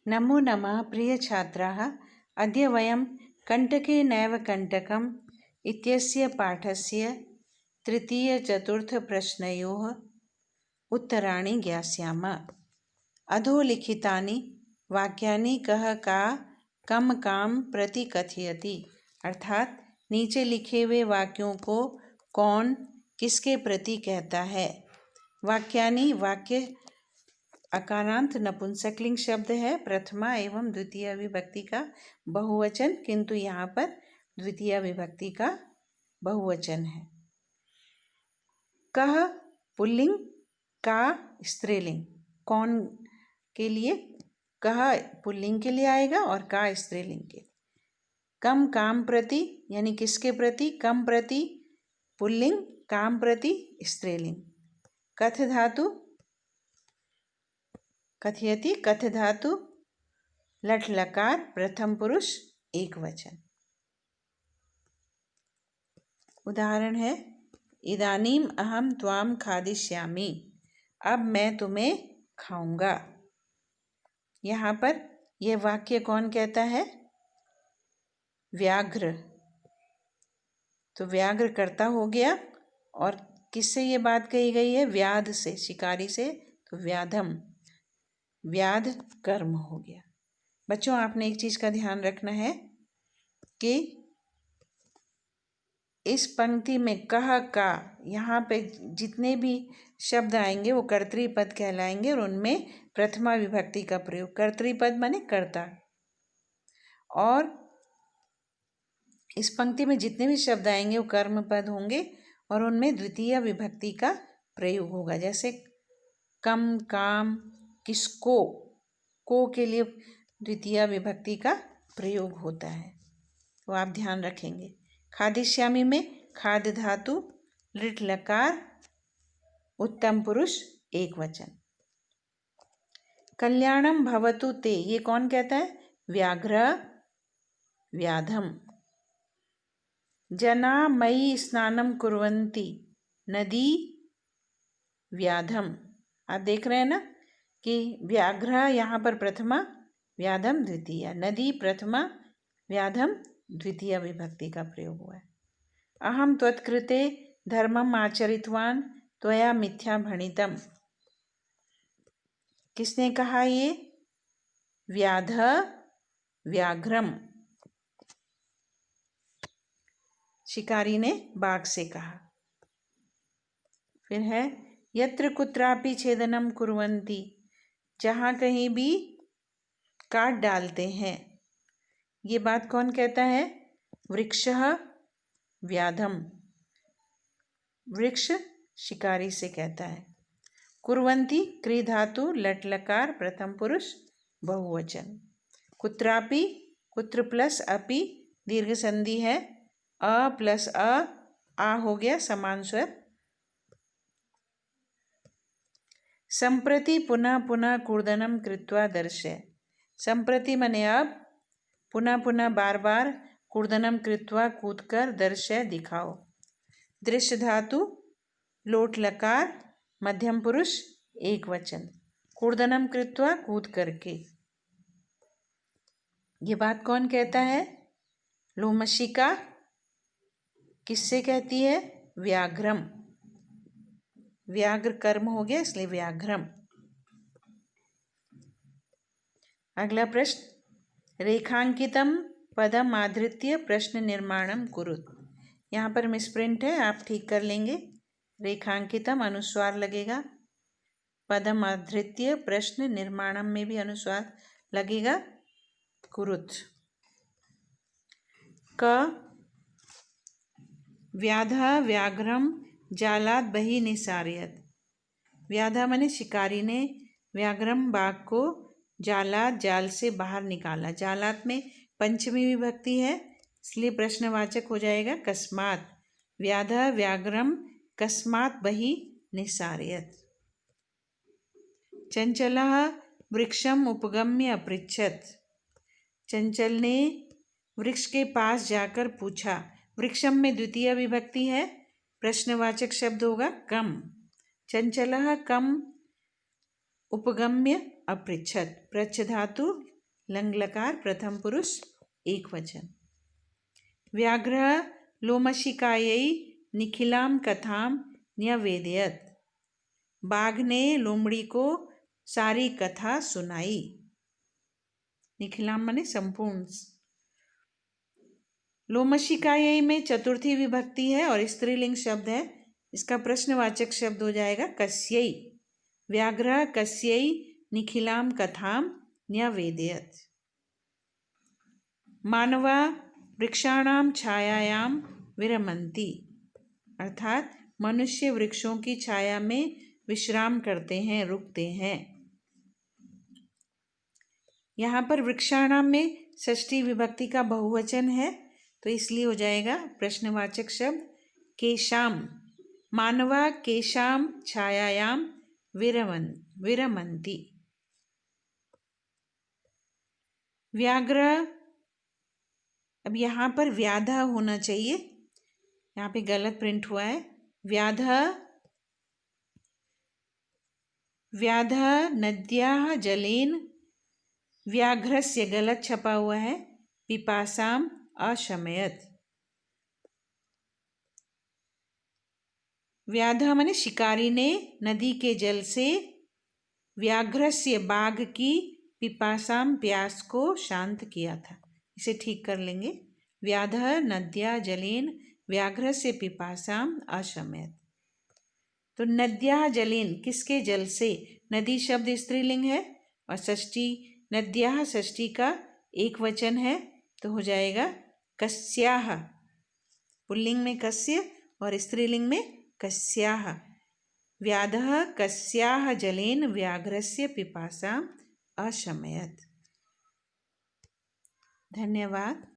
नमो नमः प्रियछात्राः। अद्य वयं कण्टके नैव कण्टकम् इत्यस्य पाठस्य तृतीयचतुर्थप्रश्नयोः उत्तराणि ज्ञास्यामः। अधोलिखितानि वाक्यानि कः का कम काम प्रति कथयति, अर्थात नीचे लिखे हुए वाक्यों को कौन किसके प्रति कहता है। वाक्यानि वाक्य अकारांत नपुंसकलिंग शब्द है, प्रथमा एवं द्वितीय विभक्ति का बहुवचन, किंतु यहाँ पर द्वितीय विभक्ति का बहुवचन है। कह पुल्लिंग, का स्त्रीलिंग। कौन के लिए कह पुल्लिंग के लिए आएगा और का स्त्रीलिंग के लिए। कम काम प्रति यानी किसके प्रति, कम प्रति पुल्लिंग, काम प्रति स्त्रीलिंग। कथ धातु कथयति, कथ धातु लट लकार प्रथम पुरुष एक वचन। उदाहरण है इदानीम अहम त्वाम खादिष्यामि, अब मैं तुम्हें खाऊंगा। यहाँ पर यह वाक्य कौन कहता है, व्याघ्र। तो व्याघ्र कर्ता हो गया और किससे ये बात कही गई है, व्याध से, शिकारी से, तो व्याधम, व्याध कर्म हो गया। बच्चों, आपने एक चीज का ध्यान रखना है कि इस पंक्ति में कह का, यहाँ पे जितने भी शब्द आएंगे वो कर्तृपद कहलाएंगे और उनमें प्रथमा विभक्ति का प्रयोग। कर्तृपद माने कर्ता। और इस पंक्ति में जितने भी शब्द आएंगे वो कर्म पद होंगे और उनमें द्वितीय विभक्ति का प्रयोग होगा। जैसे कम, काम, किसको, को के लिए द्वितीय विभक्ति का प्रयोग होता है, तो आप ध्यान रखेंगे। खादिष्यामि में खाद धातु लिट लकार उत्तम पुरुष एक वचन। कल्याणम भवतु ते, ये कौन कहता है, व्याघ्र व्याधम। जना मयि स्नानम कुर्वन्ति, नदी व्याधम। आप देख रहे हैं ना कि व्याघ्र यहाँ पर प्रथमा, व्याधम द्वितीय, नदी प्रथमा, व्याधम द्वितीय विभक्ति का प्रयोग हुआ है। अहम त्वत्कृते धर्मम आचरितवान त्वया मिथ्या भणितम। किसने कहा ये, व्याध व्याघ्रम, शिकारी ने बाघ से कहा। फिर है यत्र कुत्रापि छेदनम कुर्वन्ति, जहाँ कहीं भी काट डालते हैं। ये बात कौन कहता है, वृक्षः व्याधम, वृक्ष शिकारी से कहता है। कुर्वन्ति क्री धातु लट लकार प्रथम पुरुष बहुवचन। कुत्रापि, कुत्र प्लस अपि दीर्घ संधि है, अ प्लस आ हो गया समान स्वर। संप्रति पुनः पुनः कूर्दनम कृत्वा दर्शय। संप्रति मने अब, पुनः पुनः बार बार, कूर्दनम कृत्वा कूदकर, दर्शय दिखाओ। दृश्य धातु लोट लकार मध्यम पुरुष एक वचन। कूर्दनम कृत्वा कूद करके। ये बात कौन कहता है, लोमशिका किससे कहती है, व्याघ्रम। व्याघ्र कर्म हो गया इसलिए व्याघ्रम। अगला प्रश्न, रेखांकितम पदम आधृत्य प्रश्न निर्माणम कुरुत। यहाँ पर मिसप्रिंट है, आप ठीक कर लेंगे। रेखांकितम अनुस्वार लगेगा, पदम आधृत्य प्रश्न निर्माणम में भी अनुस्वार लगेगा, कुरुत। क व्याधा व्याघ्रम जालात बहि निसारयत। व्याधा माने शिकारी ने व्याघ्रम बाघ को जालात जाल से बाहर निकाला। जालात में पंचमी विभक्ति है इसलिए प्रश्नवाचक हो जाएगा कस्मात। व्याधा व्याघ्रम कस्मात बहि निसारयत। चंचलः वृक्षम उपगम्य अपृच्छत। चंचल ने वृक्ष के पास जाकर पूछा। वृक्षम में द्वितीय विभक्ति है, प्रश्नवाचक शब्द होगा कम। चंचलः कम उपगम्य अपृच्छत। प्रच्छ धातु लंग लकार प्रथम पुरुष एक वचन। व्याघ्रः लोमशिकायै निखिलां कथां न्यवेदयत्। बाघ ने लोमड़ी को सारी कथा सुनाई। निखिलाम माने संपूर्ण। लोमशिकायै में चतुर्थी विभक्ति है और स्त्रीलिंग शब्द है। इसका प्रश्नवाचक शब्द हो जाएगा कस्यै। व्याघ्रः कस्यै निखिलां कथां न्यवेदयत्। मानवा वृक्षाणां छायायां विरमन्ति, अर्थात मनुष्य वृक्षों की छाया में विश्राम करते हैं, रुकते हैं। यहाँ पर वृक्षाणाम में षष्ठी विभक्ति का बहुवचन है, तो इसलिए हो जाएगा प्रश्नवाचक शब्द केशाम। मानवा केशाम छायायाम विरमन्ति। व्याघ्र, अब यहाँ पर व्याधः होना चाहिए, यहाँ पे गलत प्रिंट हुआ है। व्याधः नद्याः जलेन, व्याघ्रस्य गलत छपा हुआ है, पिपासाम अशमयत्। व्याधः माने शिकारी ने नदी के जल से व्याघ्रस्य बाघ की पिपासाम प्यास को शांत किया था। इसे ठीक कर लेंगे। व्याधः नद्या जलेन व्याघ्रस्य पिपासाम अशमयत्। तो नद्या जलेन किसके जल से? नदी शब्द स्त्रीलिंग है और षष्ठी नद्या षष्ठी का एक वचन है, तो हो जाएगा कस्याः। पुल्लिंग में कस्य और स्त्रीलिंग में कस्याः। व्याधः कस्याः जलेन व्याघ्रस्य पिपासाम् अशमयत्। धन्यवाद।